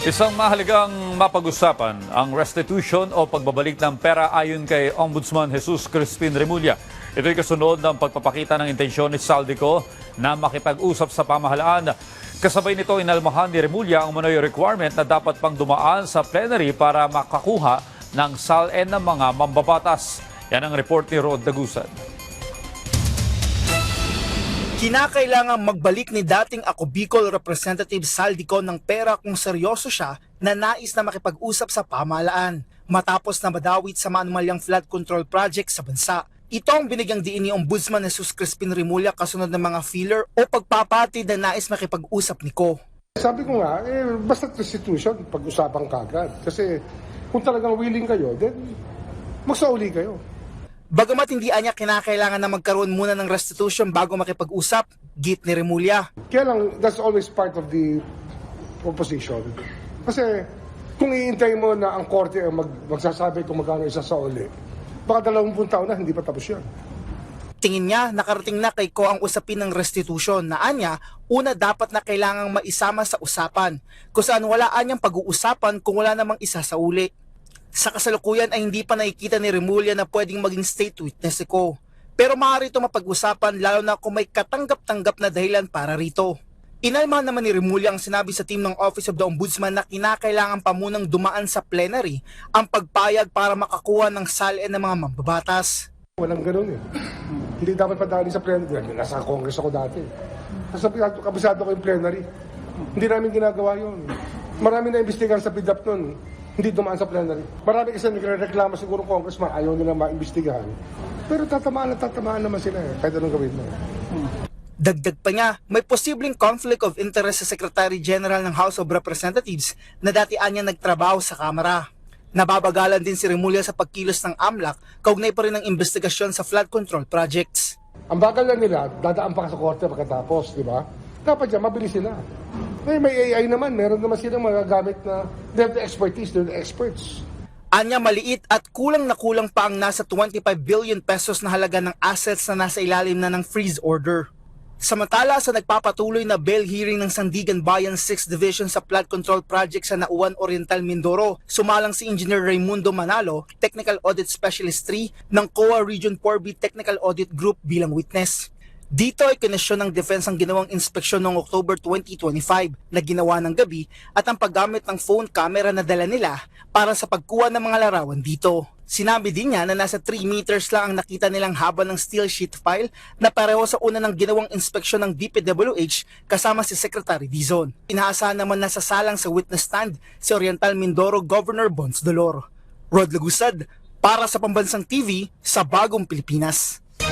Isang mahalagang mapag-usapan ang restitution o pagbabalik ng pera ayon kay Ombudsman Jesus Crispin Remulla. Ito'y kasunod ng pagpapakita ng intensyon ni Saldico na makipag-usap sa pamahalaan. Kasabay nito, inalmahan ni Remulla ang umano'y requirement na dapat pang dumaan sa plenary para makakuha ng SALN ng mga mambabatas. Yan ang report ni Rod Dagusan. Kinakailangang magbalik ni dating Ako Bicol Representative Saldico ng pera kung seryoso siya na nais na makipag-usap sa pamahalaan matapos na madawit sa maanumalyang flood control project sa bansa. Ito ang binigyang diin ni Ombudsman Jesus Crispin Remulla kasunod ng mga filler o pagpapatid na nais makipag-usap ni Ko. Sabi ko nga, basta restitution, pag-usapan kagad. Kasi kung talagang willing kayo, then magsauli kayo. Bagamat hindi anya kinakailangan na magkaroon muna ng restitution bago makipag-usap, git ni Remulla. Kaya lang, that's always part of the opposition. Kasi kung iintay mo na ang korte ang magsasabi kung magkano isa sa uli, baka 20 taon na, hindi pa tapos yan. Tingin niya, nakarating na kay Ko ang usapin ng restitution na anya, una dapat na kailangang maisama sa usapan, kung saan wala anyang pag-uusapan kung wala namang isa sa uli. Sa kasalukuyan ay hindi pa nakikita ni Remulla na pwedeng maging state witness si Ko. Pero maaari ito mapag-usapan lalo na kung may katanggap-tanggap na dahilan para rito. Inalmahan naman ni Remulla ang sinabi sa team ng Office of the Ombudsman na kinakailangan pa munang dumaan sa plenary ang pagpayag para makakuha ng SALN ng mga mambabatas. Walang ganun eh. Hindi dapat padali sa plenary. Nasa Congress ako dati. Kabisado ko yung plenary. Hindi namin ginagawa yun. Marami na imbestigahan sa PDAP nun. Hindi dumaan sa plenary. Marami kasi nagre-reklamo siguro congressman, ayaw nila maimbestigahan. Pero tatamaan naman sila eh. Kahit anong gawin mo. Dagdag pa niya, may posibleng conflict of interest sa Secretary General ng House of Representatives na dati anya nagtrabaho sa Kamara. Nababagalan din si Remulla sa pagkilos ng AMLAC, kaugnay pa rin ng investigasyon sa flood control projects. Ang bagal na nila, dadaan pa sa korte pagkatapos, di ba? Dapat dyan, mabilis sila. May AI naman, meron naman silang magagamit na they have the expertise, they're the experts. Anya maliit at kulang na kulang pa ang nasa 25 billion pesos na halaga ng assets na nasa ilalim na ng freeze order. Samantala sa nagpapatuloy na bail hearing ng Sandigan Bayan 6th Division sa flood control project sa Nauan Oriental, Mindoro, sumalang si Engineer Raimundo Manalo, Technical Audit Specialist 3 ng COA Region 4B Technical Audit Group bilang witness. Dito ay kinesyon ng defense ang ginawang inspeksyon noong October 2025 na ginawa ng gabi at ang paggamit ng phone camera na dala nila para sa pagkuha ng mga larawan dito. Sinabi din niya na nasa 3 meters lang ang nakita nilang haba ng steel sheet file na pareho sa una ng ginawang inspeksyon ng DPWH kasama si Secretary Dizon. Inaasahan naman na sasalang sa witness stand si Oriental Mindoro Governor Bons Dolor. Rod Lagusad para sa Pambansang TV sa Bagong Pilipinas.